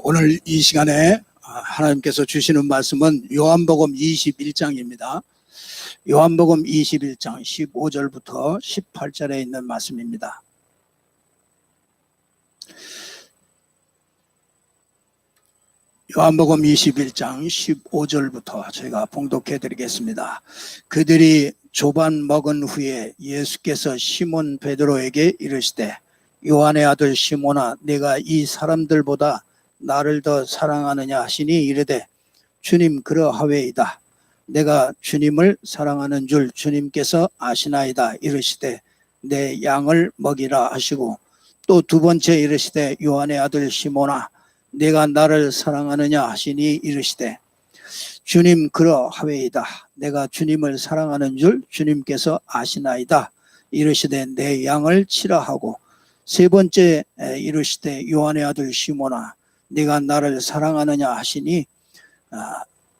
오늘 이 시간에 하나님께서 주시는 말씀은 요한복음 21장입니다. 요한복음 21장 15절부터 18절에 있는 말씀입니다. 요한복음 21장 15절부터 제가 봉독해 드리겠습니다. 그들이 조반 먹은 후에 예수께서 시몬 베드로에게 이르시되 요한의 아들 시몬아, 내가 이 사람들보다 나를 더 사랑하느냐 하시니 이르되 주님, 그러하외이다. 내가 주님을 사랑하는 줄 주님께서 아시나이다. 이르시되 내 양을 먹이라 하시고, 또 두 번째 이르시되 요한의 아들 시몬아, 내가 나를 사랑하느냐 하시니 이르시되 주님, 그러하외이다. 내가 주님을 사랑하는 줄 주님께서 아시나이다. 이르시되 내 양을 치라 하고, 세 번째 이르시되 요한의 아들 시몬아, 네가 나를 사랑하느냐 하시니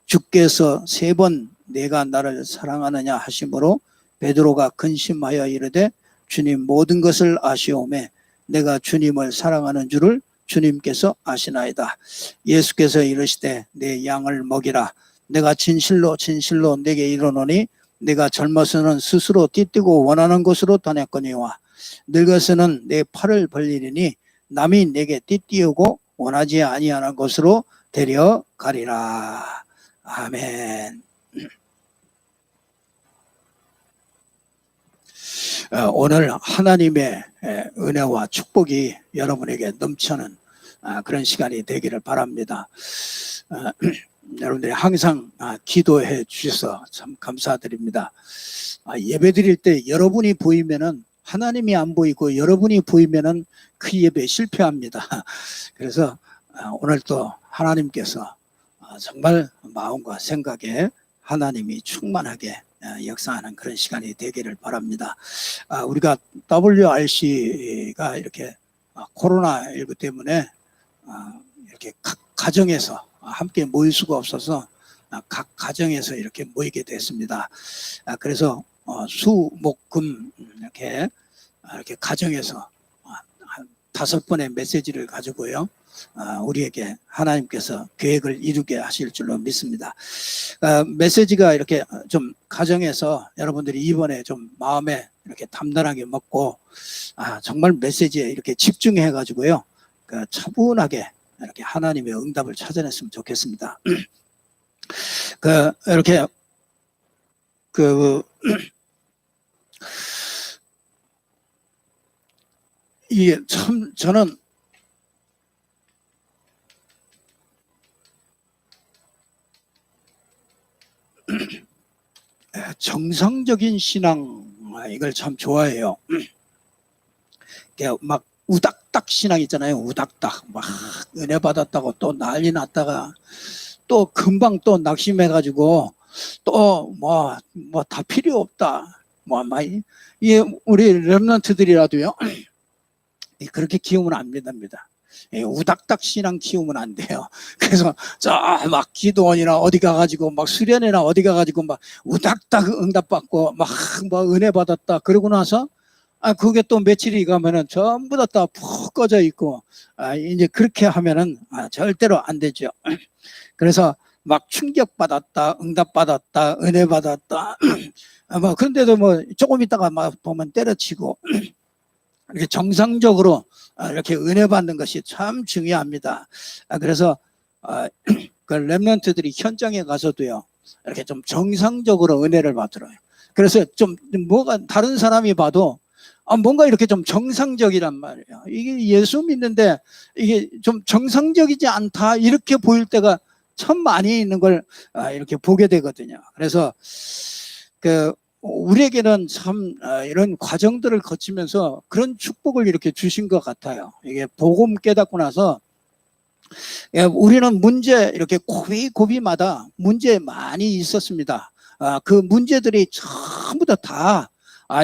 주께서 세 번 내가 나를 사랑하느냐 하심으로 베드로가 근심하여 이르되 주님, 모든 것을 아시오매 내가 주님을 사랑하는 줄을 주님께서 아시나이다. 예수께서 이르시되 내 양을 먹이라. 내가 진실로 진실로 내게 이르노니 내가 젊어서는 스스로 띠뛰고 원하는 곳으로 다녔거니와 늙어서는 내 팔을 벌리리니 남이 내게 띠띠우고 원하지 아니하는 곳으로 데려가리라. 아멘. 오늘 하나님의 은혜와 축복이 여러분에게 넘치는 그런 시간이 되기를 바랍니다. 여러분들이 항상 기도해 주셔서 참 감사드립니다. 예배 드릴 때 여러분이 보이면은 하나님이 안 보이고 여러분이 보이면은 그 예배 실패합니다. 그래서 오늘 또 하나님께서 정말 마음과 생각에 하나님이 충만하게 역사하는 그런 시간이 되기를 바랍니다. 우리가 WRC가 이렇게 코로나19 때문에 이렇게 각 가정에서 함께 모일 수가 없어서 각 가정에서 이렇게 모이게 됐습니다. 그래서 수, 목, 금 이렇게 가정에서 한 5번의 메시지를 가지고요, 우리에게 하나님께서 계획을 이루게 하실 줄로 믿습니다. 메시지가 이렇게 좀 가정에서 여러분들이 이번에 좀 마음에 이렇게 담담하게 먹고 정말 메시지에 이렇게 집중해 가지고요, 차분하게 이렇게 하나님의 응답을 찾아냈으면 좋겠습니다. 이렇게 이게 참 저는 정상적인 신앙, 이걸 참 좋아해요. 막 우닥닥 신앙 있잖아요. 우닥닥 막 은혜 받았다고 또 난리 났다가 또 금방 또 낙심해가지고 또 뭐 다 필요 없다. 이게 우리 렘넌트들이라도요, 그렇게 키우면 안 된답니다. 우닥닥 신앙 키우면 안 돼요. 그래서 막 기도원이나 어디 가가지고 막 수련회나 어디 가가지고 막 우닥닥 응답받고 막 은혜 받았다 그러고 나서 그게 또 며칠이 가면은 전부 다 푹 꺼져 있고 이제 그렇게 하면은 절대로 안 되죠. 그래서 막 충격받았다, 응답받았다, 은혜 받았다 그런데도 조금 있다가 막 보면 때려치고 이렇게 정상적으로 이렇게 은혜 받는 것이 참 중요합니다. 그래서 그 렘넌트들이 현장에 가서도요, 이렇게 좀 정상적으로 은혜를 받더라고요. 그래서 좀 뭐가 다른 사람이 봐도 뭔가 이렇게 좀 정상적이란 말이에요. 이게 예수 믿는데 이게 좀 정상적이지 않다, 이렇게 보일 때가 참 많이 있는 걸 이렇게 보게 되거든요. 그래서 우리에게는 참 이런 과정들을 거치면서 그런 축복을 이렇게 주신 것 같아요. 이게 복음 깨닫고 나서 우리는 문제 이렇게 고비마다 문제 많이 있었습니다. 그 문제들이 전부 다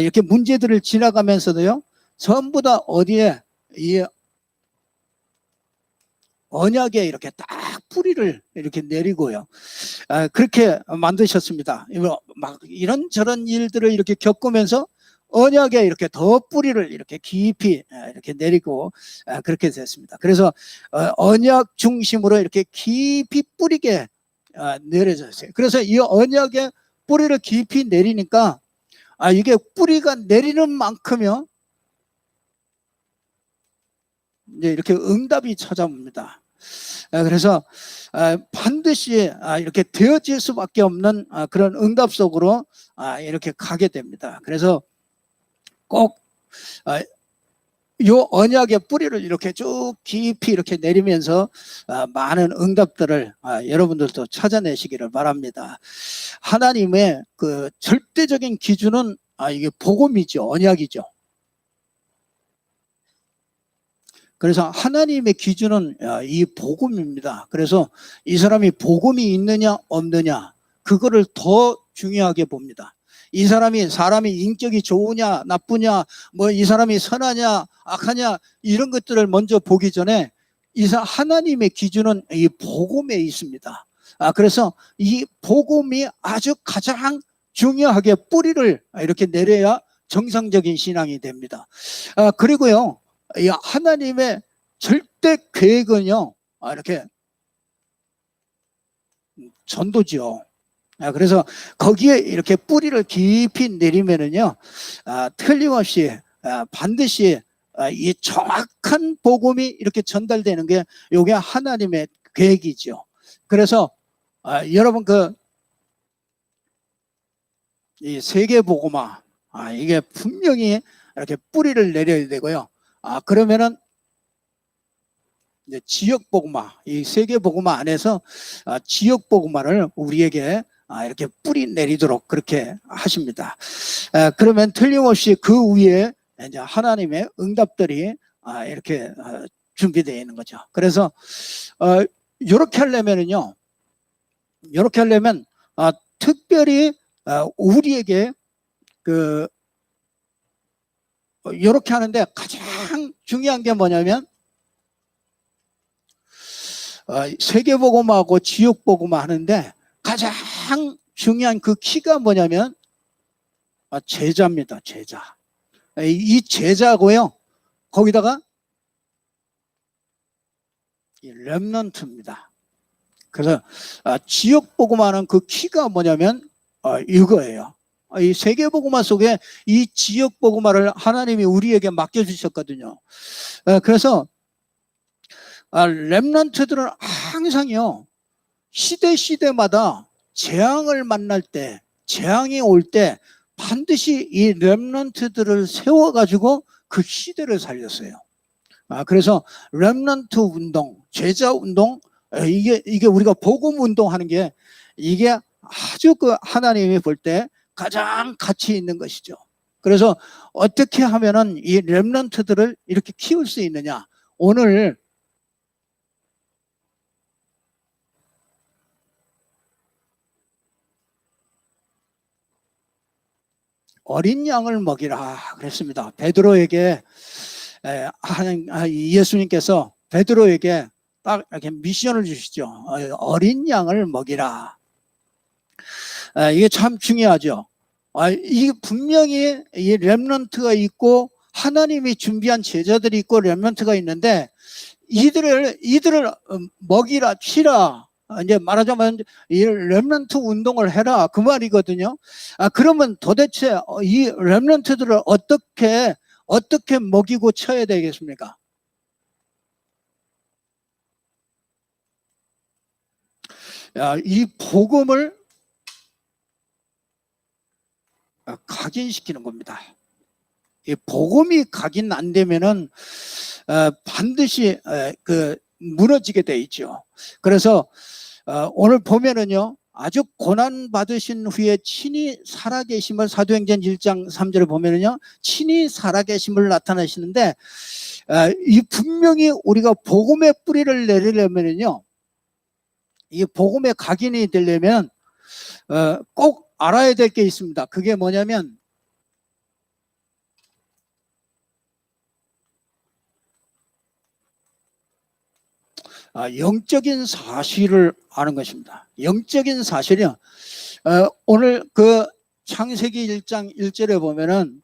이렇게 문제들을 지나가면서도요, 전부 다 어디에 이 언약에 이렇게 딱 뿌리를 이렇게 내리고요, 그렇게 만드셨습니다. 막 이런저런 일들을 이렇게 겪으면서 언약에 이렇게 더 뿌리를 이렇게 깊이 이렇게 내리고 그렇게 됐습니다. 그래서 언약 중심으로 이렇게 깊이 뿌리게 내려졌어요. 그래서 이 언약에 뿌리를 깊이 내리니까 이게 뿌리가 내리는 만큼요 이제 이렇게 응답이 찾아옵니다. 그래서 반드시 이렇게 되어질 수밖에 없는 그런 응답 속으로 이렇게 가게 됩니다. 그래서 꼭 요 언약의 뿌리를 이렇게 쭉 깊이 이렇게 내리면서 많은 응답들을 여러분들도 찾아내시기를 바랍니다. 하나님의 그 절대적인 기준은 이게 복음이죠. 언약이죠. 그래서 하나님의 기준은 이 복음입니다. 그래서 이 사람이 복음이 있느냐 없느냐 그거를 더 중요하게 봅니다. 이 사람이 인격이 좋으냐 나쁘냐 뭐 이 사람이 선하냐 악하냐 이런 것들을 먼저 보기 전에 하나님의 기준은 이 복음에 있습니다. 그래서 이 복음이 아주 가장 중요하게 뿌리를 이렇게 내려야 정상적인 신앙이 됩니다. 그리고요 이 하나님의 절대 계획은요 이렇게 전도지요. 그래서 거기에 이렇게 뿌리를 깊이 내리면은요 틀림없이 반드시 이 정확한 복음이 이렇게 전달되는 게 이게 하나님의 계획이죠. 그래서 여러분 이 세계 복음화 이게 분명히 이렇게 뿌리를 내려야 되고요. 그러면은 이제 지역 복음화, 이 세계 복음화 안에서 지역 복음화를 우리에게 이렇게 뿌리 내리도록 그렇게 하십니다. 그러면 틀림없이 그 위에 이제 하나님의 응답들이 이렇게 준비되어 있는 거죠. 그래서 이렇게 하려면은요, 이렇게 하려면 특별히 우리에게 이렇게 하는데 가장 중요한 게 뭐냐면 세계복음하고 지역복음화 하는데 가장 중요한 그 키가 뭐냐면 제자입니다. 제자. 이 제자고요. 거기다가 이 렘넌트입니다. 그래서 지역복음화는 그 키가 뭐냐면 이거예요. 이 세계복음화 속에 이 지역복음화를 하나님이 우리에게 맡겨주셨거든요. 그래서 렘넌트들은 항상요 시대마다 재앙을 만날 때 재앙이 올 때 반드시 이 렘넌트들을 세워가지고 그 시대를 살렸어요. 그래서 렘넌트 운동, 제자 운동 이게 우리가 복음 운동하는 게 이게 아주 그 하나님이 볼 때 가장 가치 있는 것이죠. 그래서 어떻게 하면은 이 렘넌트들을 이렇게 키울 수 있느냐 오늘 어린 양을 먹이라 그랬습니다. 베드로에게 예수님께서 베드로에게 딱 이렇게 미션을 주시죠. 어린 양을 먹이라. 이게 참 중요하죠. 이게 분명히 이 렘넌트가 있고 하나님이 준비한 제자들이 있고 렘넌트가 있는데 이들을 먹이라 치라. 이제 말하자면 이 렘넌트 운동을 해라 그 말이거든요. 그러면 도대체 이 렘넌트들을 어떻게 먹이고 쳐야 되겠습니까? 이 복음을 각인시키는 겁니다. 이 복음이 각인 안 되면은 반드시 무너지게 돼 있죠. 그래서 오늘 보면은요 아주 고난 받으신 후에 친히 살아계심을 사도행전 1장 3절을 보면은요 친히 살아계심을 나타내시는데 이 분명히 우리가 복음의 뿌리를 내리려면은요 이 복음의 각인이 되려면 꼭 알아야 될 게 있습니다. 그게 뭐냐면 영적인 사실을 아는 것입니다. 영적인 사실이요. 오늘 그 창세기 1장 1절에 보면은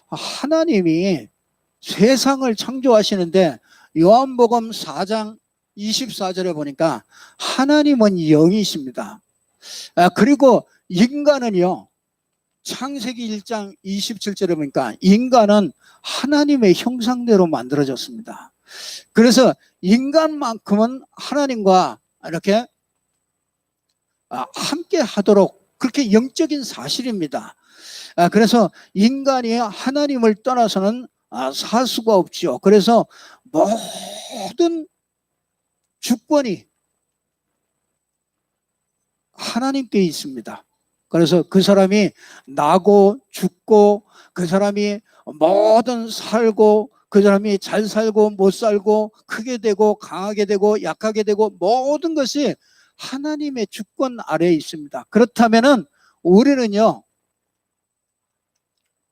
하나님이 세상을 창조하시는데 요한복음 4장 24절에 보니까 하나님은 영이십니다. 그리고 인간은요, 창세기 1장 27절에 보니까 인간은 하나님의 형상대로 만들어졌습니다. 그래서 인간만큼은 하나님과 이렇게 함께 하도록 그렇게 영적인 사실입니다. 그래서 인간이 하나님을 떠나서는 살 수가 없죠. 그래서 모든 주권이 하나님께 있습니다. 그래서 그 사람이 나고 죽고, 그 사람이 뭐든 살고, 그 사람이 잘 살고 못 살고, 크게 되고 강하게 되고 약하게 되고, 모든 것이 하나님의 주권 아래에 있습니다. 그렇다면은 우리는요,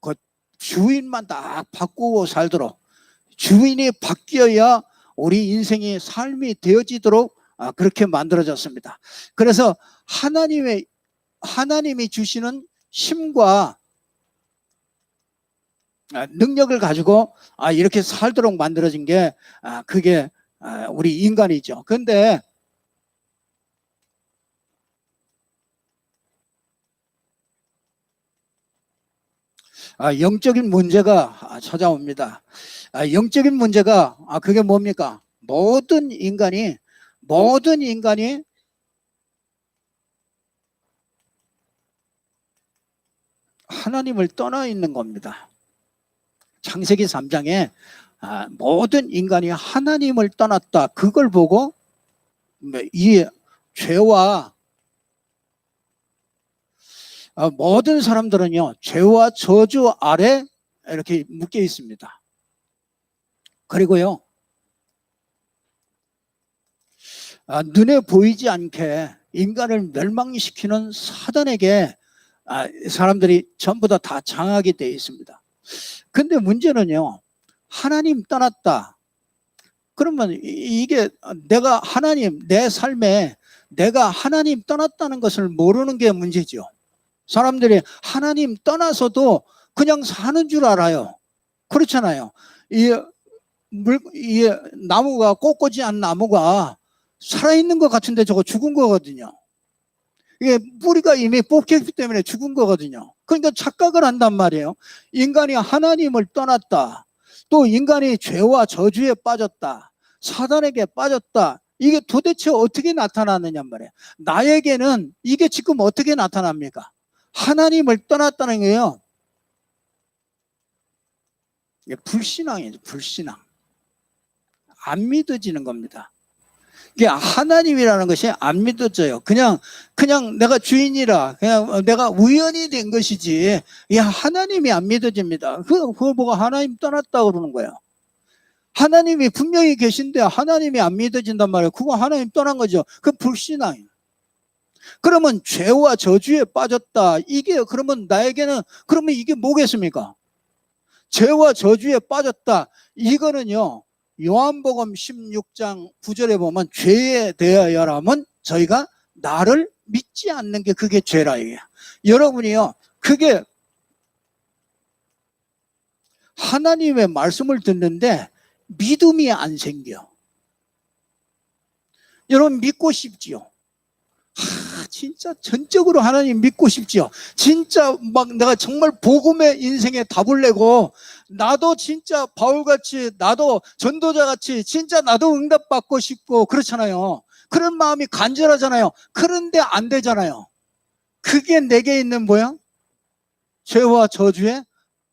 그 주인만 딱 바꾸고 살도록, 주인이 바뀌어야 우리 인생의 삶이 되어지도록 그렇게 만들어졌습니다. 그래서 하나님이 주시는 힘과 능력을 가지고 이렇게 살도록 만들어진 게 그게 우리 인간이죠. 그런데 영적인 문제가 찾아옵니다. 영적인 문제가 그게 뭡니까? 모든 인간이 하나님을 떠나 있는 겁니다. 창세기 3장에 모든 인간이 하나님을 떠났다. 그걸 보고 이 죄와 모든 사람들은요, 죄와 저주 아래 이렇게 묶여 있습니다. 그리고요, 눈에 보이지 않게 인간을 멸망시키는 사단에게 사람들이 전부 다 장악이 되어 있습니다. 근데 문제는요, 하나님 떠났다. 그러면 이게 내가 내 삶에 내가 하나님 떠났다는 것을 모르는 게 문제죠. 사람들이 하나님 떠나서도 그냥 사는 줄 알아요. 그렇잖아요. 이 나무가, 꼿꼿이한 나무가 살아있는 것 같은데 저거 죽은 거거든요. 이게 뿌리가 이미 뽑혔기 때문에 죽은 거거든요. 그러니까 착각을 한단 말이에요. 인간이 하나님을 떠났다. 또 인간이 죄와 저주에 빠졌다. 사단에게 빠졌다. 이게 도대체 어떻게 나타나느냐 말이에요. 나에게는 이게 지금 어떻게 나타납니까? 하나님을 떠났다는 거예요. 이게 불신앙이죠. 불신앙. 안 믿어지는 겁니다. 이게 하나님이라는 것이 안 믿어져요. 그냥 내가 주인이라, 그냥 내가 우연히 된 것이지, 이 하나님이 안 믿어집니다. 그걸 보고 하나님 떠났다 그러는 거예요. 하나님이 분명히 계신데 하나님이 안 믿어진단 말이에요. 그거 하나님 떠난 거죠. 그 불신앙이에요. 그러면 죄와 저주에 빠졌다. 이게 그러면 나에게는 그러면 이게 뭐겠습니까? 죄와 저주에 빠졌다. 이거는요, 요한복음 16장 9절에 보면 죄에 대하여라면 저희가 나를 믿지 않는 게 그게 죄라 이게. 여러분이요, 그게 하나님의 말씀을 듣는데 믿음이 안 생겨. 여러분 믿고 싶지요? 진짜 전적으로 하나님 믿고 싶지요. 진짜 막 내가 정말 복음의 인생에 답을 내고, 나도 진짜 바울같이, 나도 전도자같이 진짜 나도 응답받고 싶고 그렇잖아요. 그런 마음이 간절하잖아요. 그런데 안 되잖아요. 그게 내게 있는 뭐야? 죄와 저주에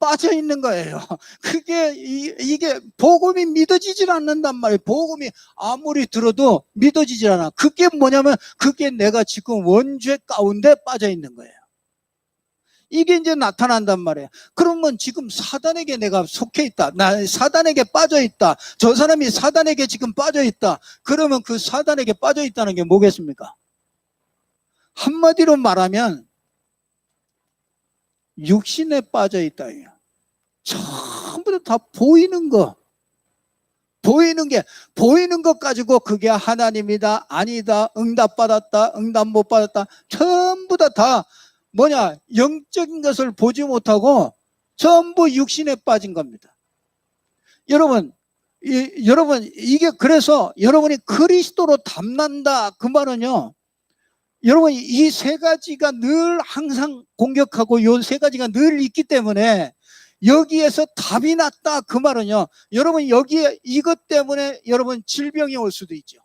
빠져 있는 거예요. 그게 이게 복음이 믿어지질 않는단 말이에요. 복음이 아무리 들어도 믿어지질 않아. 그게 뭐냐면 그게 내가 지금 원죄 가운데 빠져 있는 거예요. 이게 이제 나타난단 말이에요. 그러면 지금 사단에게 내가 속해 있다. 나 사단에게 빠져 있다. 저 사람이 사단에게 지금 빠져 있다. 그러면 그 사단에게 빠져 있다는 게 뭐겠습니까? 한마디로 말하면 육신에 빠져 있다. 전부 다 보이는 거. 보이는 것 가지고 그게 하나님이다, 아니다, 응답받았다, 응답 못 받았다. 전부 다 뭐냐, 영적인 것을 보지 못하고 전부 육신에 빠진 겁니다. 여러분, 여러분, 이게 그래서 여러분이 그리스도로 닮는다 그 말은요, 여러분 이 세 가지가 늘 항상 공격하고 요 세 가지가 늘 있기 때문에 여기에서 답이 났다 그 말은요, 여러분 여기에 이것 때문에 여러분 질병이 올 수도 있죠.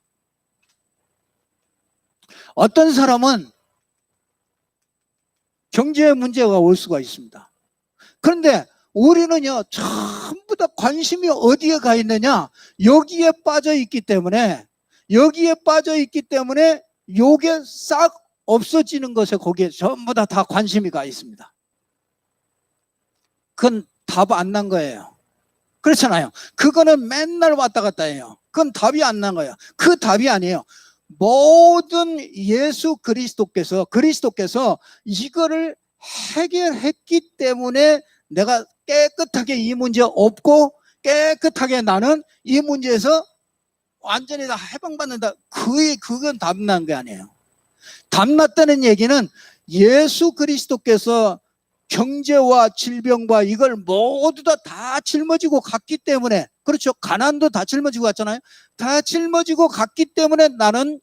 어떤 사람은 경제 문제가 올 수가 있습니다. 그런데 우리는요, 전부 다 관심이 어디에 가 있느냐, 여기에 빠져 있기 때문에 요게 싹 없어지는 것에 거기에 전부 다 관심이 가 있습니다. 그건 답 안 난 거예요. 그렇잖아요. 그거는 맨날 왔다 갔다 해요. 그건 답이 안 난 거예요. 그 답이 아니에요. 모든 예수 그리스도께서 이거를 해결했기 때문에 내가 깨끗하게 이 문제 없고 깨끗하게 나는 이 문제에서 완전히 다 해방받는다. 그건 답난 게 아니에요. 답났다는 얘기는 예수 그리스도께서 경제와 질병과 이걸 모두 다 짊어지고 갔기 때문에, 그렇죠. 가난도 다 짊어지고 갔잖아요. 다 짊어지고 갔기 때문에 나는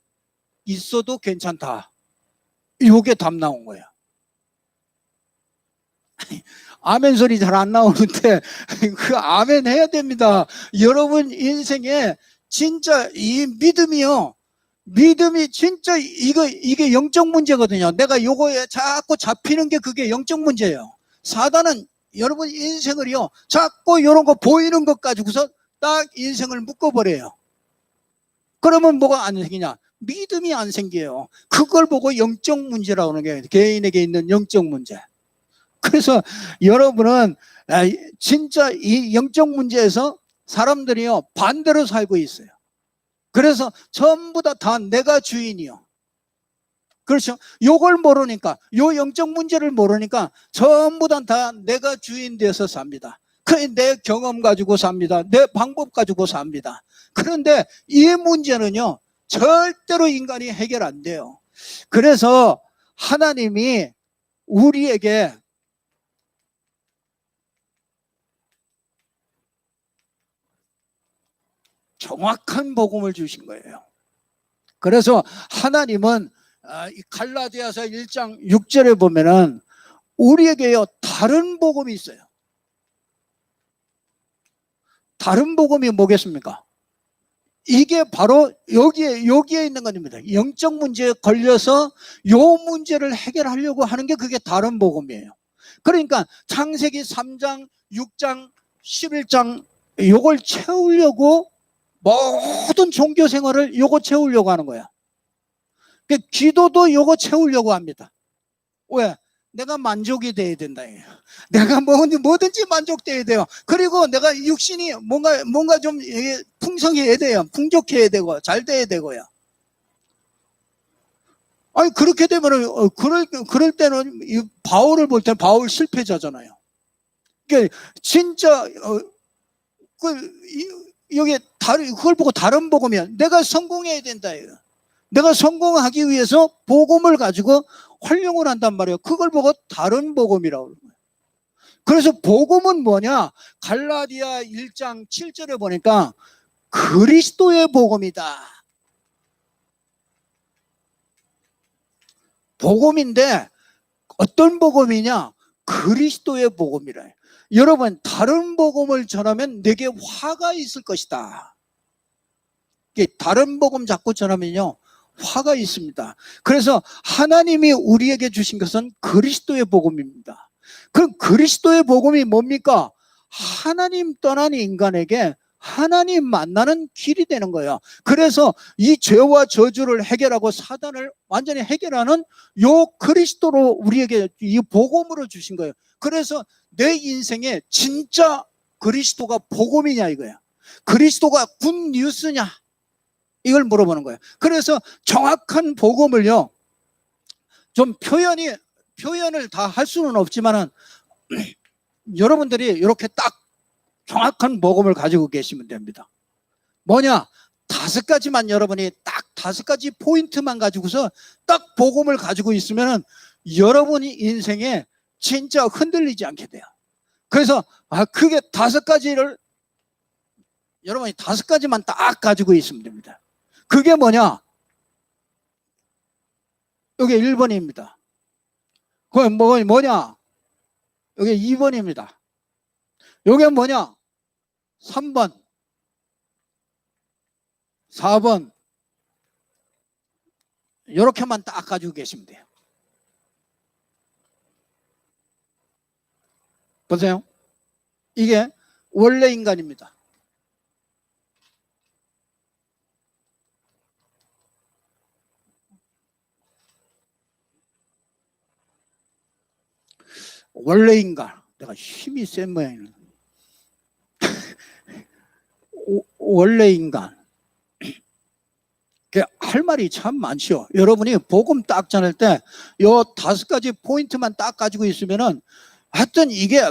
있어도 괜찮다. 이게 답 나온 거예요. 아멘 소리 잘 안 나오는데 그 아멘 해야 됩니다. 여러분 인생에 진짜 이 믿음이 진짜 이게 영적 문제거든요. 내가 요거에 자꾸 잡히는 게 그게 영적 문제예요. 사단은 여러분 인생을요, 자꾸 요런 거 보이는 것 가지고서 딱 인생을 묶어버려요. 그러면 뭐가 안 생기냐? 믿음이 안 생겨요. 그걸 보고 영적 문제라고 하는 게 개인에게 있는 영적 문제. 그래서 여러분은 진짜 이 영적 문제에서 사람들이요 반대로 살고 있어요. 그래서 전부 다 내가 주인이요. 그렇죠. 요걸 모르니까, 요 영적 문제를 모르니까 전부 다 내가 주인 돼서 삽니다. 내 경험 가지고 삽니다. 내 방법 가지고 삽니다. 그런데 이 문제는요 절대로 인간이 해결 안 돼요. 그래서 하나님이 우리에게 정확한 복음을 주신 거예요. 그래서 하나님은 갈라디아서 1장 6절에 보면은 우리에게요 다른 복음이 있어요. 다른 복음이 뭐겠습니까? 이게 바로 여기에 있는 겁니다. 영적 문제에 걸려서 요 문제를 해결하려고 하는 게 그게 다른 복음이에요. 그러니까 창세기 3장, 6장, 11장 요걸 채우려고 모든 종교 생활을 요거 채우려고 하는 거야. 기도도 요거 채우려고 합니다. 왜? 내가 만족이 돼야 된다. 내가 뭐든지 만족돼야 돼요. 그리고 내가 육신이 뭔가 좀 풍성해야 돼요. 풍족해야 되고 잘 돼야 되고요. 아니 그렇게 되면은 그럴 때는 바울을 볼 때는 바울 실패자잖아요. 그러니까 진짜 여기 그걸 보고 다른 복음이야. 내가 성공해야 된다. 내가 성공하기 위해서 복음을 가지고 활용을 한단 말이에요. 그걸 보고 다른 복음이라고 그러는 거예요. 그래서 복음은 뭐냐? 갈라디아 1장 7절에 보니까 그리스도의 복음이다. 복음인데 어떤 복음이냐? 그리스도의 복음이라. 여러분 다른 복음을 전하면 내게 화가 있을 것이다. 다른 복음 자꾸 전하면요 화가 있습니다. 그래서 하나님이 우리에게 주신 것은 그리스도의 복음입니다. 그럼 그리스도의 복음이 뭡니까? 하나님 떠난 인간에게 하나님 만나는 길이 되는 거예요. 그래서 이 죄와 저주를 해결하고 사단을 완전히 해결하는 요 그리스도로 우리에게 이 복음으로 주신 거예요. 그래서 내 인생에 진짜 그리스도가 복음이냐 이거야. 그리스도가 굿뉴스냐 이걸 물어보는 거예요. 그래서 정확한 복음을요 좀 표현을 다 할 수는 없지만은 여러분들이 이렇게 딱 정확한 복음을 가지고 계시면 됩니다. 뭐냐? 5가지만 여러분이 딱 5가지 포인트만 가지고서 딱 복음을 가지고 있으면은 여러분이 인생에 진짜 흔들리지 않게 돼요. 그래서 그게 5가지를 여러분이 5가지만 딱 가지고 있으면 됩니다. 그게 뭐냐? 여기 1번입니다. 그게 뭐냐? 여기 2번입니다. 여기 뭐냐? 3번, 4번. 이렇게만 딱 가지고 계시면 돼요. 보세요. 이게 원래 인간입니다. 원래 인간. 내가 힘이 센 모양이네. 원래 인간. 할 말이 참 많죠. 여러분이 복음 딱 전할 때 요 5가지 포인트만 딱 가지고 있으면은 하여튼 이게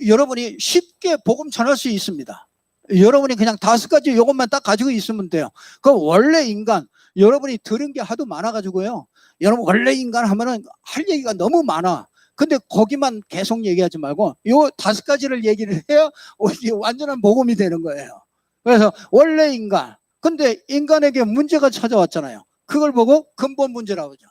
여러분이 쉽게 복음 전할 수 있습니다. 여러분이 그냥 5가지 요것만 딱 가지고 있으면 돼요. 그 원래 인간, 여러분이 들은 게 하도 많아가지고요. 여러분 원래 인간 하면은 할 얘기가 너무 많아. 근데 거기만 계속 얘기하지 말고 요 5가지를 얘기를 해야 이게 완전한 복음이 되는 거예요. 그래서 원래 인간. 근데 인간에게 문제가 찾아왔잖아요. 그걸 보고 근본 문제라고 하죠.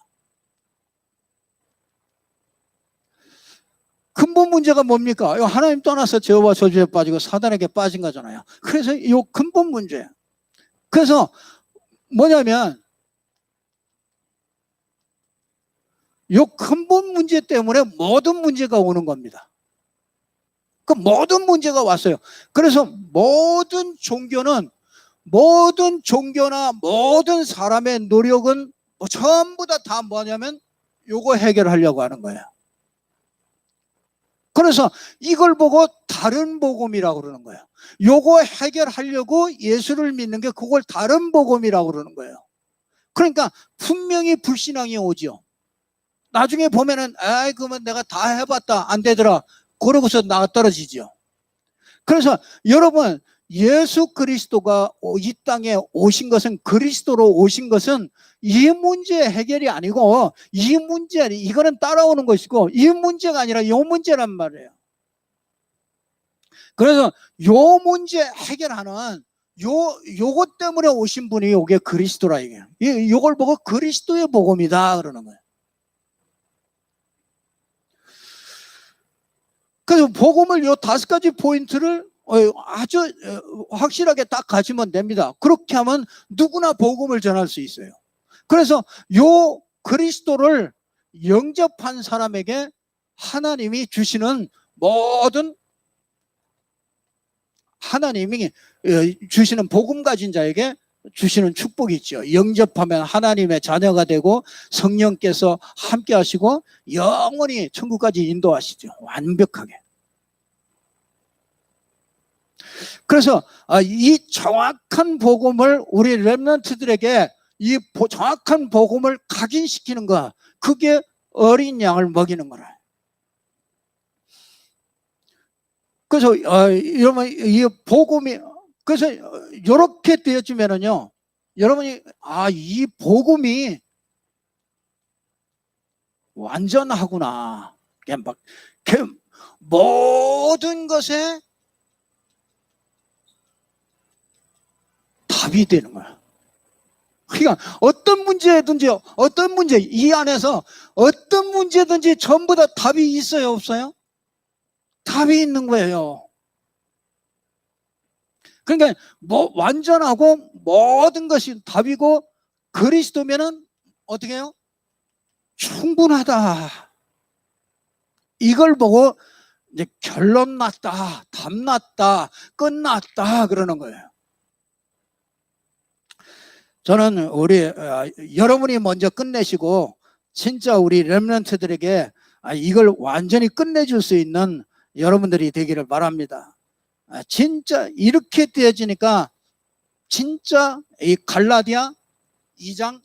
근본 문제가 뭡니까? 하나님 떠나서 죄와 저주에 빠지고 사단에게 빠진 거잖아요. 그래서 이 근본 문제. 그래서 뭐냐면 이 근본 문제 때문에 모든 문제가 오는 겁니다. 그 모든 문제가 왔어요. 그래서 모든 종교나 모든 사람의 노력은 전부 다 뭐냐면 요거 해결하려고 하는 거예요. 그래서 이걸 보고 다른 복음이라고 그러는 거예요. 요거 해결하려고 예수를 믿는 게 그걸 다른 복음이라고 그러는 거예요. 그러니까 분명히 불신앙이 오죠. 나중에 보면은 그러면 내가 다 해봤다 안 되더라 그러고서 나가 떨어지죠. 그래서 여러분 예수 그리스도가 이 땅에 오신 것은 그리스도로 오신 것은 이 문제 해결이 아니고 이 문제 이거는 따라오는 것이고 이 문제가 아니라 이 문제란 말이에요. 그래서 요 문제 해결하는 요것 때문에 오신 분이 요게 그리스도라 이게요. 요걸 보고 그리스도의 복음이다 그러는 거예요. 그래서 복음을 요 5가지 포인트를 아주 확실하게 딱 가지면 됩니다. 그렇게 하면 누구나 복음을 전할 수 있어요. 그래서 요 그리스도를 영접한 사람에게 하나님이 주시는 모든 하나님이 주시는 복음 가진 자에게 주시는 축복이 있죠. 영접하면 하나님의 자녀가 되고 성령께서 함께 하시고 영원히 천국까지 인도하시죠. 완벽하게. 그래서 이 정확한 복음을 우리 렘넌트들에게 이 정확한 복음을 각인시키는 거, 그게 어린 양을 먹이는 거라. 그래서 여러분 이 복음이 그래서 이렇게 되어지면은요, 여러분이 이 복음이 완전하구나. 막 모든 것에 답이 되는 거야. 그러니까 어떤 문제든지 이 안에서 어떤 문제든지 전부 다 답이 있어요, 없어요? 답이 있는 거예요. 그러니까 완전하고 모든 것이 답이고 그리스도면은 어떻게 해요? 충분하다. 이걸 보고 이제 결론 났다, 답 났다, 끝났다 그러는 거예요. 저는 여러분이 먼저 끝내시고 진짜 우리 렘넌트들에게 이걸 완전히 끝내줄 수 있는 여러분들이 되기를 바랍니다. 진짜 이렇게 되어지니까 진짜 이 갈라디아 2장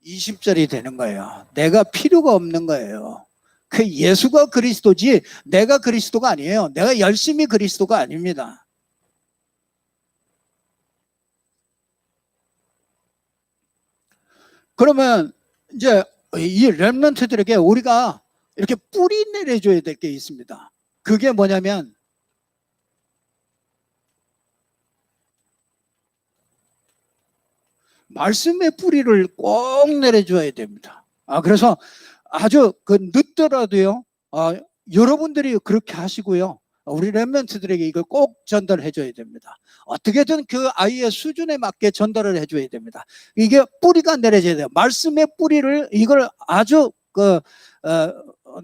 20절이 되는 거예요. 내가 필요가 없는 거예요. 그 예수가 그리스도지 내가 그리스도가 아니에요. 내가 열심히 그리스도가 아닙니다. 그러면 이제 이 렘넌트들에게 우리가 이렇게 뿌리 내려줘야 될 게 있습니다. 그게 뭐냐면 말씀의 뿌리를 꼭 내려줘야 됩니다. 그래서 아주 늦더라도요, 여러분들이 그렇게 하시고요. 우리 렘넌트들에게 이걸 꼭 전달해 줘야 됩니다. 어떻게든 그 아이의 수준에 맞게 전달을 해 줘야 됩니다. 이게 뿌리가 내려져야 돼요. 말씀의 뿌리를 이걸 아주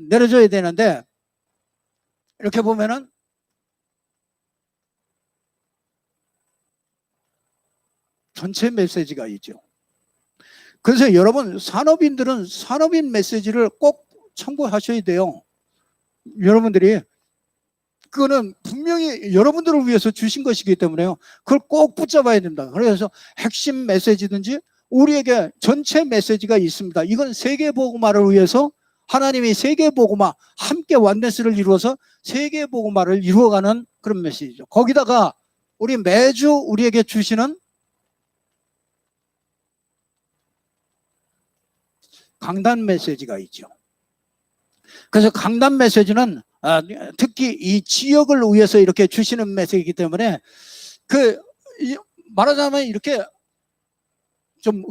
내려줘야 되는데, 이렇게 보면은 전체 메시지가 있죠. 그래서 여러분, 산업인들은 산업인 메시지를 꼭 참고하셔야 돼요. 여러분들이 그거는 분명히 여러분들을 위해서 주신 것이기 때문에요. 그걸 꼭 붙잡아야 됩니다. 그래서 핵심 메시지든지 우리에게 전체 메시지가 있습니다. 이건 세계복음화를 위해서 하나님이 세계복음화 함께 완전스를 이루어서 세계복음화를 이루어가는 그런 메시지죠. 거기다가 우리 매주 우리에게 주시는 강단 메시지가 있죠. 그래서 강단 메시지는 특히 이 지역을 위해서 이렇게 주시는 메시지이기 때문에 말하자면 이렇게 좀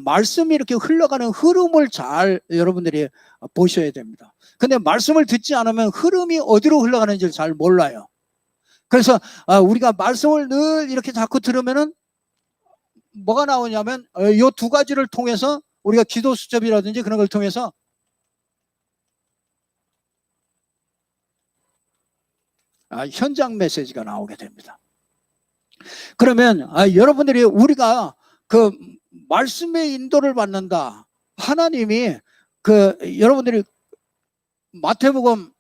말씀이 이렇게 흘러가는 흐름을 잘 여러분들이 보셔야 됩니다. 근데 말씀을 듣지 않으면 흐름이 어디로 흘러가는지를 잘 몰라요. 그래서 우리가 말씀을 늘 이렇게 자꾸 들으면은 뭐가 나오냐면 이 두 가지를 통해서 우리가 기도 수첩이라든지 그런 걸 통해서 현장 메시지가 나오게 됩니다. 그러면 여러분들이 우리가 그 말씀의 인도를 받는다. 하나님이 여러분들이 마태복음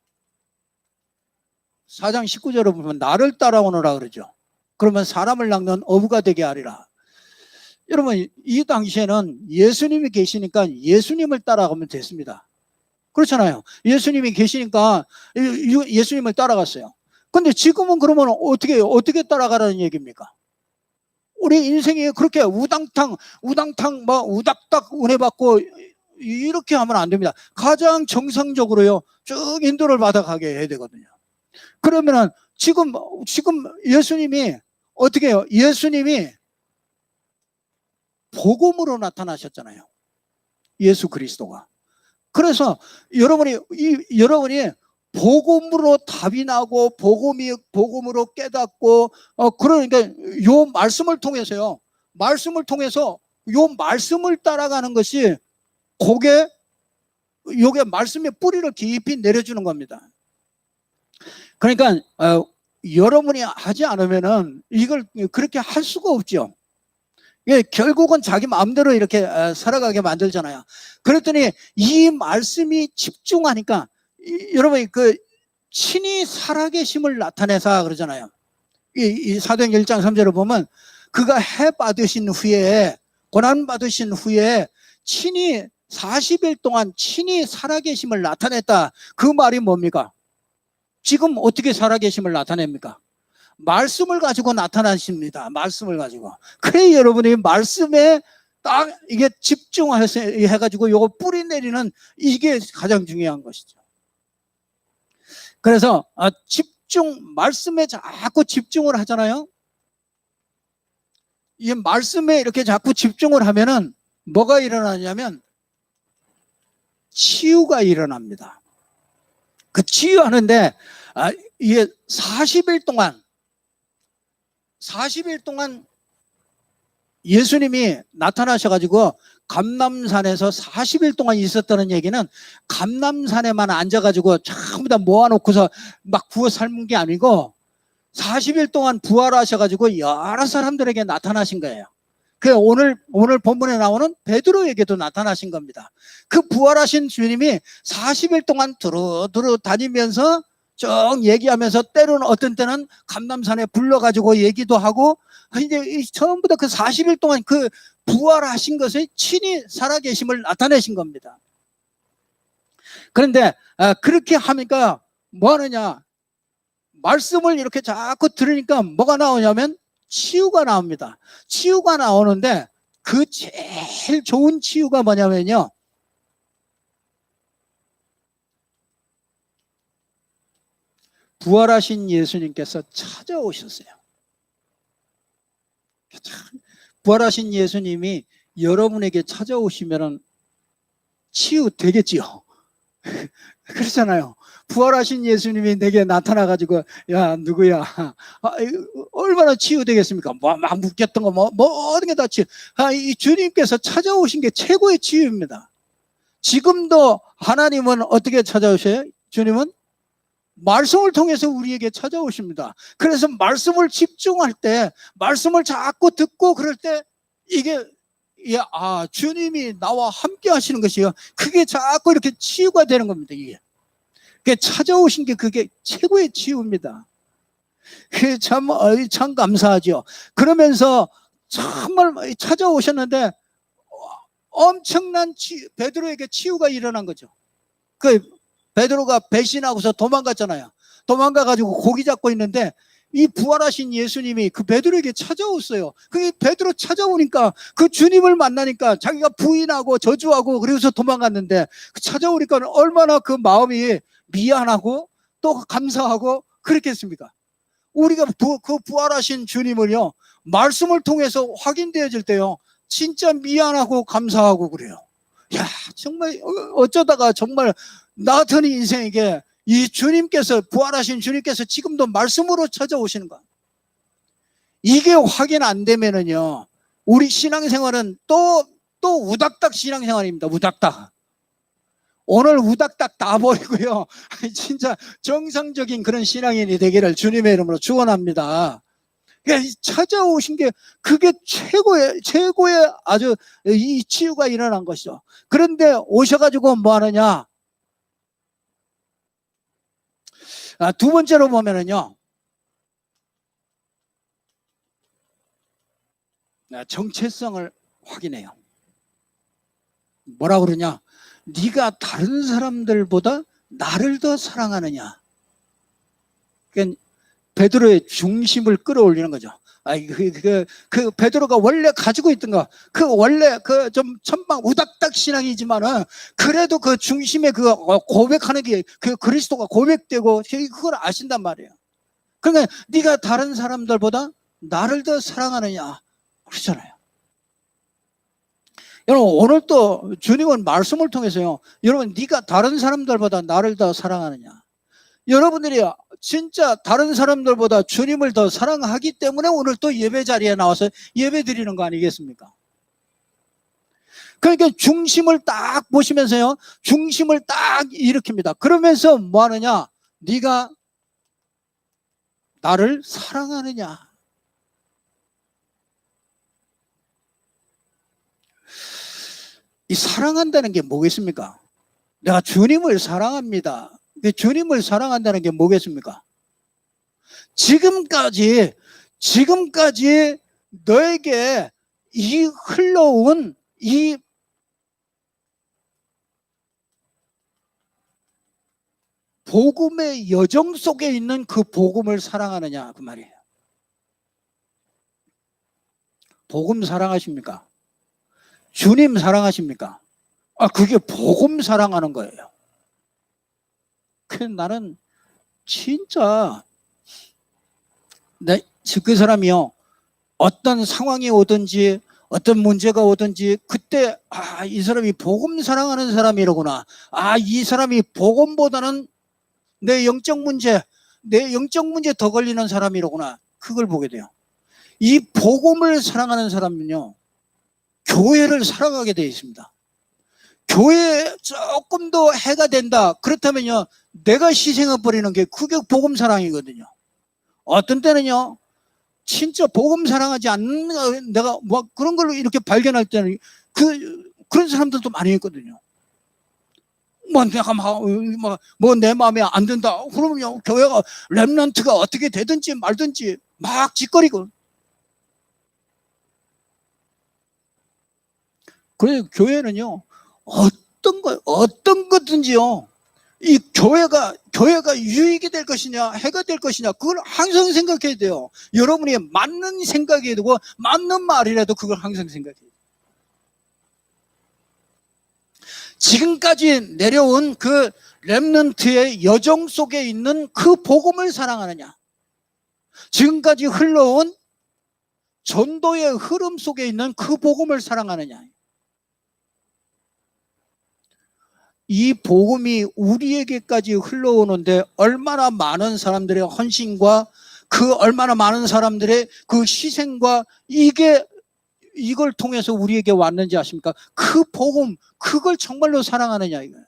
4장 19절을 보면 나를 따라오너라 그러죠. 그러면 사람을 낚는 어부가 되게 하리라. 여러분, 이 당시에는 예수님이 계시니까 예수님을 따라가면 됐습니다. 그렇잖아요. 예수님이 계시니까 예수님을 따라갔어요. 근데 지금은 그러면 어떻게 따라가라는 얘기입니까? 우리 인생이 그렇게 우당탕 우닥닥 은혜 받고 이렇게 하면 안 됩니다. 가장 정상적으로요, 쭉 인도를 받아가게 해야 되거든요. 그러면은 지금 예수님이 어떻게 해요? 예수님이 복음으로 나타나셨잖아요. 예수 그리스도가. 그래서 여러분이 복음으로 답이 나고 복음으로 깨닫고 그러니까 요 말씀을 통해서요. 요 말씀을 따라가는 것이 요게 말씀의 뿌리를 깊이 내려주는 겁니다. 그러니까 여러분이 하지 않으면은 이걸 그렇게 할 수가 없죠. 결국은 자기 마음대로 이렇게 살아가게 만들잖아요. 그랬더니 이 말씀이 집중하니까 여러분이 친히 살아계심을 나타내사 그러잖아요. 이 사도행 1장 3절을 보면 그가 해 받으신 후에 고난 받으신 후에 친히 40일 동안 친히 살아계심을 나타냈다. 그 말이 뭡니까? 지금 어떻게 살아계심을 나타냅니까? 말씀을 가지고 나타나십니다. 말씀을 가지고. 그래 여러분이 말씀에 딱 이게 집중해가지고 요거 뿌리 내리는 이게 가장 중요한 것이죠. 그래서 말씀에 자꾸 집중을 하잖아요. 이 말씀에 이렇게 자꾸 집중을 하면은 뭐가 일어나냐면 치유가 일어납니다. 그 치유하는데 이게 40일 동안 예수님이 나타나셔가지고 감람산에서 40일 동안 있었다는 얘기는 감람산에만 앉아가지고 전부 다 모아놓고서 막 구워 삶은 게 아니고 40일 동안 부활하셔가지고 여러 사람들에게 나타나신 거예요. 오늘 본문에 나오는 베드로에게도 나타나신 겁니다. 그 부활하신 주님이 40일 동안 두루두루 다니면서 쭉 얘기하면서 때로는 어떤 때는 감람산에 불러가지고 얘기도 하고 이제 전부 다 그 40일 동안 그 부활하신 것을 친히 살아계심을 나타내신 겁니다. 그런데 그렇게 하니까 뭐 하느냐? 말씀을 이렇게 자꾸 들으니까 뭐가 나오냐면 치유가 나옵니다. 치유가 나오는데 그 제일 좋은 치유가 뭐냐면요. 부활하신 예수님께서 찾아오셨어요. 부활하신 예수님이 여러분에게 찾아오시면 치유되겠지요. 그렇잖아요. 부활하신 예수님이 내게 나타나가지고, 야, 누구야? 얼마나 치유되겠습니까? 막 묶였던 거, 모든 게 다 치유. 이 주님께서 찾아오신 게 최고의 치유입니다. 지금도 하나님은 어떻게 찾아오셔요? 주님은 말씀을 통해서 우리에게 찾아오십니다. 그래서 말씀을 집중할 때, 말씀을 자꾸 듣고 그럴 때, 이게, 주님이 나와 함께 하시는 것이요. 그게 자꾸 이렇게 치유가 되는 겁니다, 이게. 그게 찾아오신 게 그게 최고의 치유입니다. 그게 참 감사하죠. 그러면서 정말 찾아오셨는데, 엄청난 베드로에게 치유가 일어난 거죠. 베드로가 배신하고서 도망갔잖아요. 도망가가지고 고기 잡고 있는데 이 부활하신 예수님이 그 베드로에게 찾아왔어요. 그게 베드로 찾아오니까 그 주님을 만나니까 자기가 부인하고 저주하고 그래서 도망갔는데 찾아오니까 얼마나 그 마음이 미안하고 또 감사하고 그랬겠습니까? 우리가 그 부활하신 주님을요, 말씀을 통해서 확인되어질 때요, 진짜 미안하고 감사하고 그래요. 야, 정말 어쩌다가 정말 나 같은 인생에게 이 주님께서, 부활하신 주님께서 지금도 말씀으로 찾아오시는 거. 이게 확인 안 되면은요, 우리 신앙생활은 또 우닥닥 신앙생활입니다. 우닥닥. 오늘 우닥닥 다 버리고요, 진짜 정상적인 그런 신앙인이 되기를 주님의 이름으로 축원합니다. 찾아오신 게 그게 최고의 아주 이 치유가 일어난 것이죠. 그런데 오셔가지고 뭐 하느냐? 두 번째로 보면은요, 정체성을 확인해요. 뭐라 그러냐? 네가 다른 사람들보다 나를 더 사랑하느냐? 그러니까 베드로의 중심을 끌어올리는 거죠. 그 베드로가 원래 가지고 있던 거, 원래 좀 천방 우닥닥 신앙이지만은 그래도 그 중심에 고백하는 게 그리스도가 고백되고 그걸 아신단 말이에요. 그러니까 네가 다른 사람들보다 나를 더 사랑하느냐 그러잖아요. 여러분, 오늘 또 주님은 말씀을 통해서요, 여러분 네가 다른 사람들보다 나를 더 사랑하느냐, 여러분들이 진짜 다른 사람들보다 주님을 더 사랑하기 때문에 오늘 또 예배 자리에 나와서 예배 드리는 거 아니겠습니까? 그러니까 중심을 딱 보시면서요, 중심을 딱 일으킵니다. 그러면서 뭐 하느냐? 네가 나를 사랑하느냐? 이 사랑한다는 게 뭐겠습니까? 내가 주님을 사랑합니다. 주님을 사랑한다는 게 뭐겠습니까? 지금까지 너에게 이 흘러온 이 복음의 여정 속에 있는 그 복음을 사랑하느냐 그 말이에요. 복음 사랑하십니까? 주님 사랑하십니까? 그게 복음 사랑하는 거예요. 나는 진짜 그 사람이요, 어떤 상황이 오든지 어떤 문제가 오든지 그때 이 사람이 복음 사랑하는 사람이로구나, 이 사람이 복음보다는 내 영적 문제 더 걸리는 사람이로구나, 그걸 보게 돼요. 이 복음을 사랑하는 사람은요, 교회를 사랑하게 되어 있습니다. 교회에 조금 더 해가 된다 그렇다면요, 내가 희생해버리는 게 그게 복음 사랑이거든요. 어떤 때는요, 진짜 복음 사랑하지 않는 내가 뭐 그런 걸로 이렇게 발견할 때는 그런 사람들도 많이 있거든요. 내가 내 마음에 안 든다 그러면요, 교회가 렘넌트가 어떻게 되든지 말든지 막 짓거리고. 그래서 교회는요, 어떤 거든지요, 이 교회가 유익이 될 것이냐 해가 될 것이냐 그걸 항상 생각해야 돼요. 여러분이 맞는 생각이 되고 맞는 말이라도 그걸 항상 생각해야 돼요. 지금까지 내려온 그 렘넌트의 여정 속에 있는 그 복음을 사랑하느냐, 지금까지 흘러온 전도의 흐름 속에 있는 그 복음을 사랑하느냐. 이 복음이 우리에게까지 흘러오는데 얼마나 많은 사람들의 헌신과 그 얼마나 많은 사람들의 그 희생과 이걸 통해서 우리에게 왔는지 아십니까? 그 복음, 그걸 정말로 사랑하느냐 이거예요.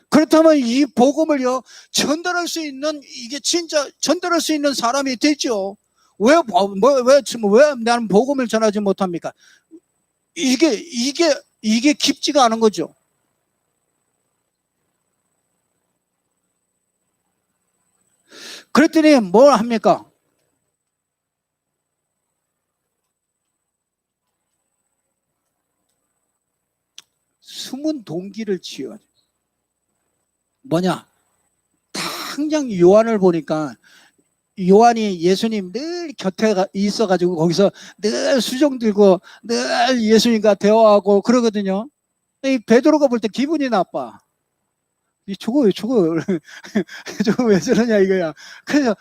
그렇다면 이 복음을요 전달할 수 있는, 이게 진짜 전달할 수 있는 사람이 되죠. 왜 나는 복음을 전하지 못합니까? 이게 깊지가 않은 거죠. 그랬더니 뭘 합니까? 숨은 동기를 지어야 돼. 뭐냐? 당장 요한을 보니까 요한이 예수님 늘 곁에 있어가지고 거기서 늘 수종 들고 늘 예수님과 대화하고 그러거든요. 이 베드로가 볼 때 기분이 나빠. 저거 왜 저러냐 이거야. 그래서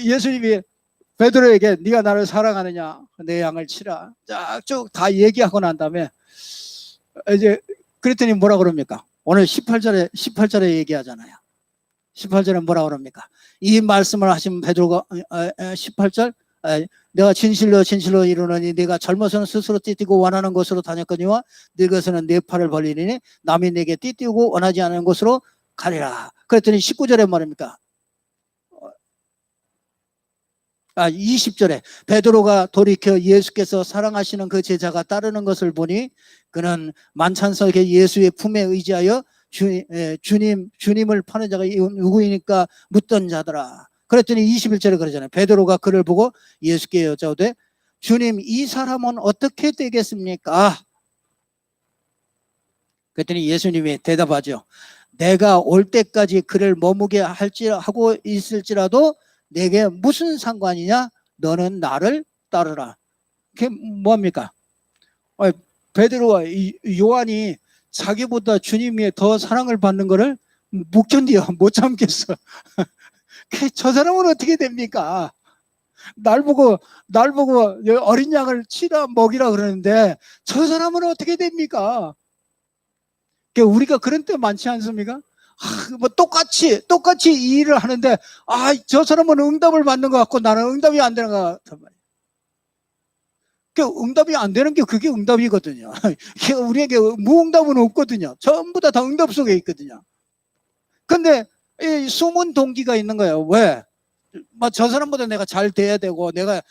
예수님이 베드로에게 네가 나를 사랑하느냐, 내 양을 치라, 쫙쭉 다 얘기하고 난 다음에 이제 그랬더니 뭐라 그럽니까? 오늘 18절에 얘기하잖아요. 18절에 뭐라 그럽니까? 이 말씀을 하신 베드로가 18절, 내가 진실로 이르노니 네가 젊어서는 스스로 띠띠고 원하는 곳으로 다녔거니와 늙어서는 네 팔을 벌리니 남이 내게 띠띠고 원하지 않은 곳으로 가리라. 그랬더니 19절에 말입니까? 20절에 베드로가 돌이켜 예수께서 사랑하시는 그 제자가 따르는 것을 보니 그는 만찬석에 예수의 품에 의지하여 주님을 파는 자가 누구이니까 묻던 자더라. 그랬더니 21절에 그러잖아요. 베드로가 그를 보고 예수께 여짜오되 주님, 이 사람은 어떻게 되겠습니까? 그랬더니 예수님이 대답하죠. 내가 올 때까지 그를 머무게 하고 있을지라도 내게 무슨 상관이냐? 너는 나를 따르라. 그게 뭐합니까? 베드로와 요한이 자기보다 주님이 더 사랑을 받는 거를 못 견뎌, 못 참겠어. 저 사람은 어떻게 됩니까? 날 보고 어린 양을 치라 먹이라 그러는데 저 사람은 어떻게 됩니까? 우리가 그런 때 많지 않습니까? 뭐 똑같이 이 일을 하는데 저 사람은 응답을 받는 것 같고 나는 응답이 안 되는 것 같단 말이에요. 응답이 안 되는 게 그게 응답이거든요. 우리에게 무응답은 없거든요. 전부 다 응답 속에 있거든요. 근데 이 숨은 동기가 있는 거예요. 왜? 저 사람보다 내가 잘 돼야 되고 내가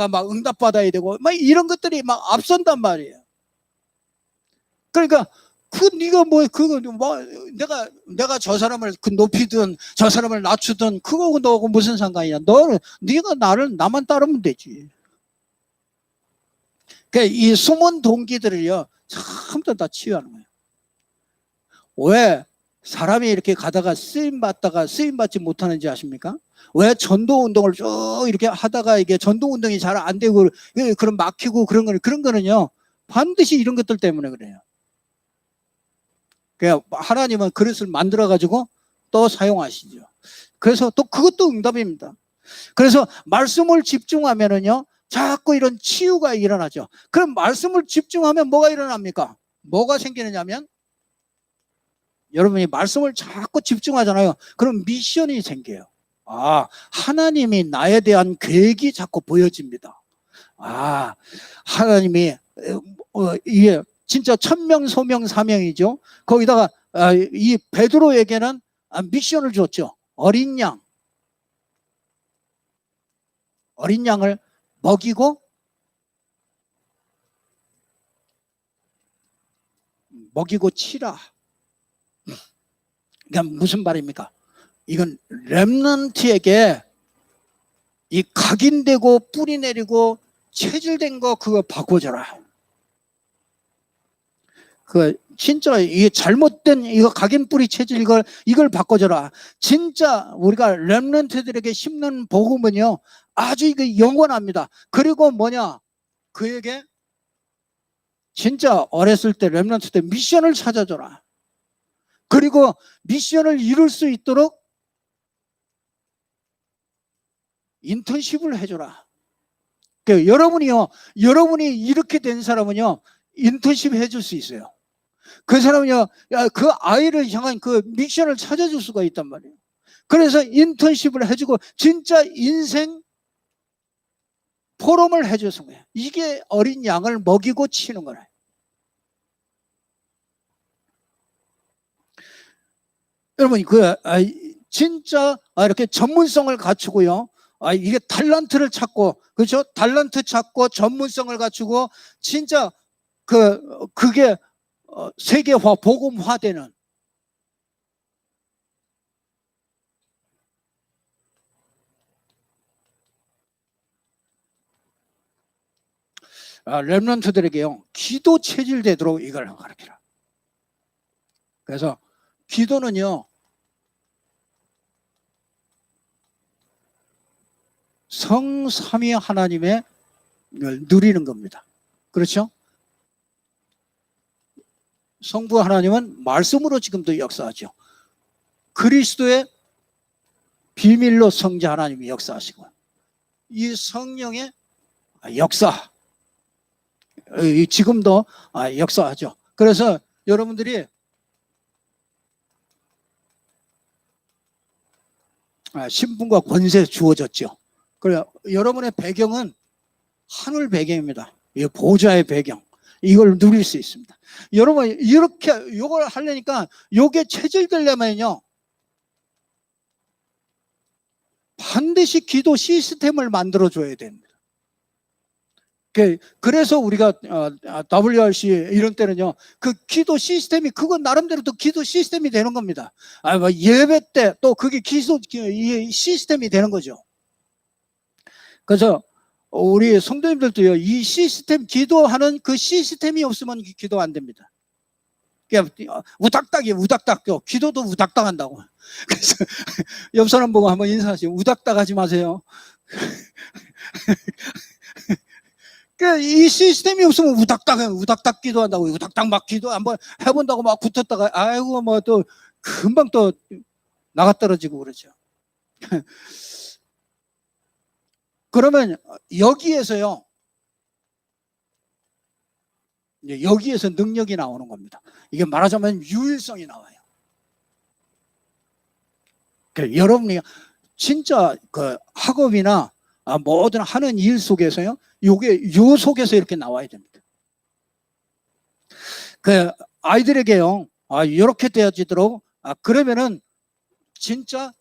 막 응답 받아야 되고 막 이런 것들이 막 앞선단 말이에요. 그러니까 내가 저 사람을 높이든 저 사람을 낮추든 그거하고 너하고 무슨 상관이야? 네가 나만 따르면 되지. 이 숨은 동기들을요 전부 다 치유하는 거예요. 왜 사람이 이렇게 가다가 쓰임 받지 못하는지 아십니까? 왜 전도 운동을 쭉 이렇게 하다가 이게 전도 운동이 잘 안 되고 그런 막히고 그런 거는요 반드시 이런 것들 때문에 그래요. 하나님은 그릇을 만들어 가지고 또 사용하시죠. 그래서 또 그것도 응답입니다. 그래서 말씀을 집중하면은요 자꾸 이런 치유가 일어나죠. 그럼 말씀을 집중하면 뭐가 일어납니까? 뭐가 생기느냐면 여러분이 말씀을 자꾸 집중하잖아요. 그럼 미션이 생겨요. 하나님이 나에 대한 계획이 자꾸 보여집니다. 하나님이 이게 진짜 천명 소명 사명이죠. 거기다가 이 베드로에게는 미션을 줬죠. 어린 양을 먹이고 치라. 그러니까 무슨 말입니까? 이건 렘넌트에게 이 각인되고 뿌리 내리고 체질된 거 그거 바꿔줘라. 진짜 이게 잘못된 이거 각인 뿌리 체질 이걸 바꿔줘라. 진짜 우리가 렘넌트들에게 심는 복음은요 아주 이거 영원합니다. 그리고 그에게 진짜 어렸을 때 렘넌트 때 미션을 찾아줘라. 그리고 미션을 이룰 수 있도록 인턴십을 해줘라. 그러니까 여러분이 이렇게 된 사람은요, 인턴십 해줄 수 있어요. 그 사람은요, 그 아이를 향한 그 미션을 찾아줄 수가 있단 말이에요. 그래서 인턴십을 해주고 진짜 인생 포럼을 해줘서 거예요. 이게 어린 양을 먹이고 치는 거예요. 여러분, 진짜 이렇게 전문성을 갖추고요. 이게 달란트를 찾고, 그렇죠? 달란트 찾고 전문성을 갖추고, 진짜 그게 세계화, 복음화되는, 렘넌트들에게요, 기도 체질되도록 이걸 가르쳐라. 그래서 기도는요, 성삼위 하나님의 누리는 겁니다. 그렇죠? 성부 하나님은 말씀으로 지금도 역사하죠. 그리스도의 비밀로 성자 하나님이 역사하시고, 이 성령의 역사, 지금도 역사하죠. 그래서 여러분들이 신분과 권세 주어졌죠. 그래, 여러분의 배경은 하늘 배경입니다. 이 보좌의 배경. 이걸 누릴 수 있습니다. 여러분, 이렇게, 이걸 하려니까, 요게 체질되려면요, 반드시 기도 시스템을 만들어줘야 됩니다. 그래서 우리가 WRC 이런 때는요, 그 기도 시스템이, 그건 나름대로 또 기도 시스템이 되는 겁니다. 뭐 예배 때 또 그게 기도 시스템이 되는 거죠. 그래서 우리 성도님들도요, 이 시스템, 기도하는 그 시스템이 없으면 기도 안 됩니다. 그냥 우닥닥이에요, 우닥닥. 기도도 우닥닥 한다고. 그래서 옆 사람 보고 한번 인사하시고, 우닥닥 하지 마세요. 이 시스템이 없으면 우닥닥 기도한다고, 우닥닥 막 기도 한번 해본다고 막 붙었다가, 아이고, 뭐 또 금방 또 나가 떨어지고 그러죠. 그러면 여기에서 능력이 나오는 겁니다. 이게 말하자면 유일성이 나와요. 여러분이 진짜 그 학업이나 모든 하는 일 속에서요, 요 속에서 이렇게 나와야 됩니다. 그 아이들에게요, 이렇게 되어지도록, 그러면은 진짜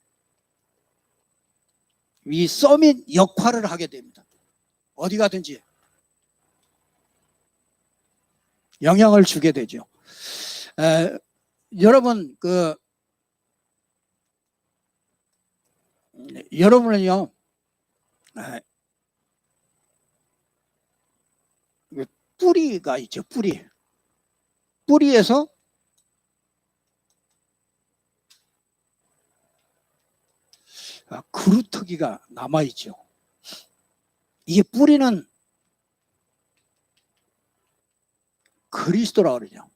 이 서밋 역할을 하게 됩니다. 어디 가든지 영향을 주게 되죠. 여러분, 여러분은요, 뿌리가 있죠, 뿌리에서 그루터기가 남아있죠. 이게 뿌리는 그리스도라고 그러죠.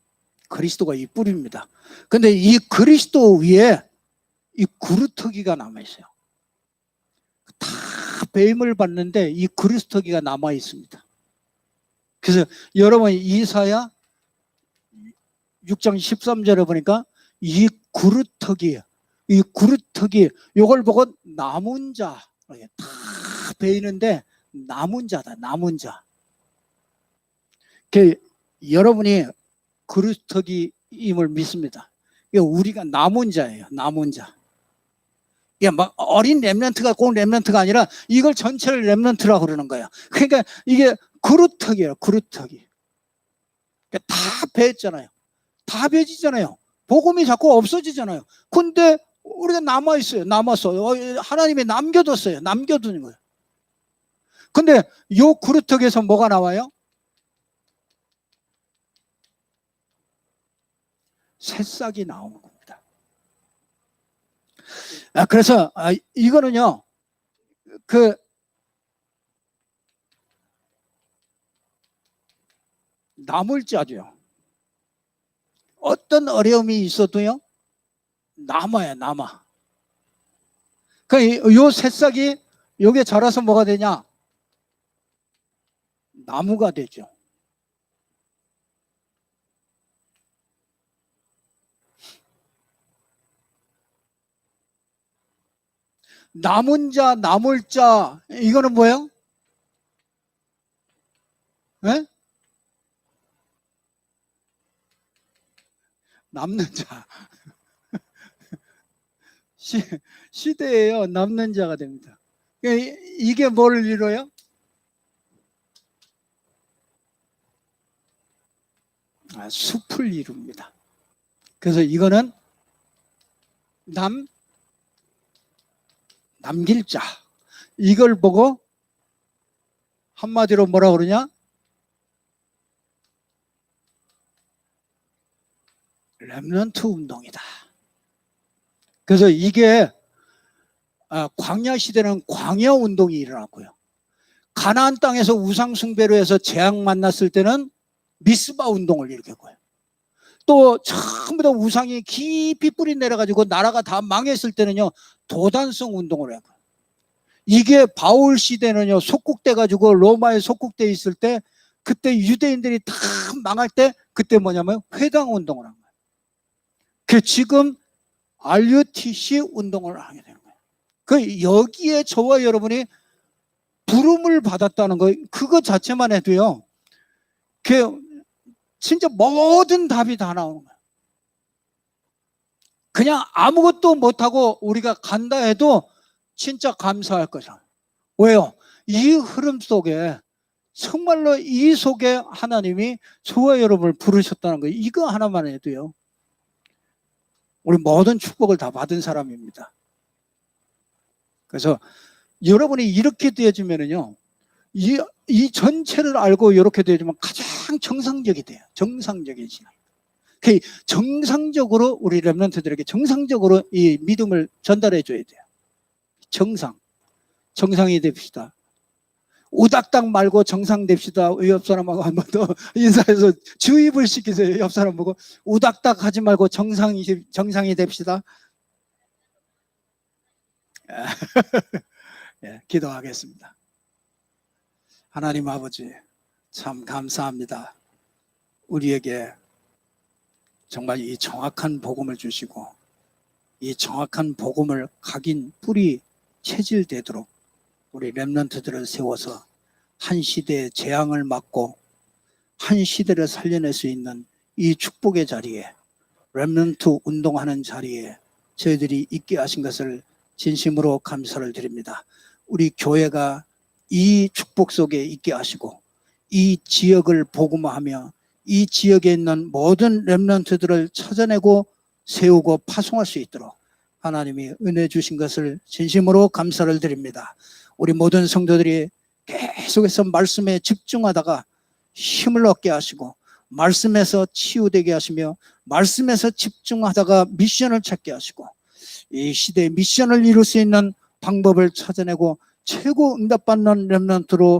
그리스도가 이 뿌리입니다. 근데 이 그리스도 위에 이 그루터기가 남아있어요. 다 배임을 받는데 이 그루터기가 남아있습니다. 그래서 여러분 이사야 6장 13절에 보니까 이 그루터기, 요걸 보고 남은 자, 다 베이는데 남은 자다, 남은 자. 여러분이 그루터기임을 믿습니다. 우리가 남은 자예요, 남은 자. 막 어린 렘넌트가 꼭 렘넌트가 아니라 이걸 전체를 렘넌트라고 그러는 거예요. 그러니까 이게 그루터기예요, 그루터기. 다 베었잖아요. 다 베지잖아요. 복음이 자꾸 없어지잖아요. 근데 우리가 남아있어요. 하나님이 남겨뒀어요. 남겨두는 거예요. 근데 요 그루터기에서 뭐가 나와요? 새싹이 나오는 겁니다. 그래서 이거는요, 남을 자죠. 어떤 어려움이 있어도요, 남아야 남아. 그러니까 요 새싹이 요게 자라서 뭐가 되냐? 나무가 되죠. 남은 자, 남을 자, 이거는 뭐예요? 네? 남는 자. 시대예요. 남는 자가 됩니다. 그러니까 이게 뭘 이뤄요? 숲을 이룹니다. 그래서 이거는 남길 자. 이걸 보고 한마디로 뭐라 그러냐? 렘넌트 운동이다. 그래서 이게 광야 시대는 광야 운동이 일어났고요. 가나안 땅에서 우상 숭배로 해서 재앙 만났을 때는 미스바 운동을 일으켰고요. 또 전부 다 우상이 깊이 뿌리 내려가지고 나라가 다 망했을 때는요, 도단성 운동을 했고요. 이게 바울 시대는요, 속국돼 가지고 로마에 속국돼 있을 때, 그때 유대인들이 다 망할 때, 그때 뭐냐면 회당 운동을 한 거예요. 그 지금 RUTC 운동을 하게 되는 거예요. 그 여기에 저와 여러분이 부름을 받았다는 거, 그거 자체만 해도요, 그 진짜 모든 답이 다 나오는 거예요. 그냥 아무것도 못하고 우리가 간다 해도 진짜 감사할 거죠. 왜요? 이 흐름 속에 정말로 이 속에 하나님이 저와 여러분을 부르셨다는 거예요. 이거 하나만 해도요, 우리 모든 축복을 다 받은 사람입니다. 그래서 여러분이 이렇게 되어지면은요, 이 전체를 알고 이렇게 되어지면 가장 정상적이 돼요. 정상적인 신앙. 정상적으로 우리 렘넌트들에게 정상적으로 이 믿음을 전달해 줘야 돼요. 정상이 됩시다. 우닥닥 말고 정상 됩시다. 옆 사람하고 한 번 더 인사해서 주입을 시키세요. 옆 사람 보고 우닥닥 하지 말고 정상이 됩시다. 예, 기도하겠습니다. 하나님 아버지, 참 감사합니다. 우리에게 정말 이 정확한 복음을 주시고 이 정확한 복음을 각인 뿌리 체질되도록 우리 렘넌트들을 세워서 한 시대의 재앙을 막고 한 시대를 살려낼 수 있는 이 축복의 자리에, 렘넌트 운동하는 자리에 저희들이 있게 하신 것을 진심으로 감사를 드립니다. 우리 교회가 이 축복 속에 있게 하시고 이 지역을 복음화하며 이 지역에 있는 모든 렘넌트들을 찾아내고 세우고 파송할 수 있도록 하나님이 은혜 주신 것을 진심으로 감사를 드립니다. 우리 모든 성도들이 계속해서 말씀에 집중하다가 힘을 얻게 하시고 말씀에서 치유되게 하시며 말씀에서 집중하다가 미션을 찾게 하시고 이 시대의 미션을 이룰 수 있는 방법을 찾아내고 최고 응답받는 렘넌트로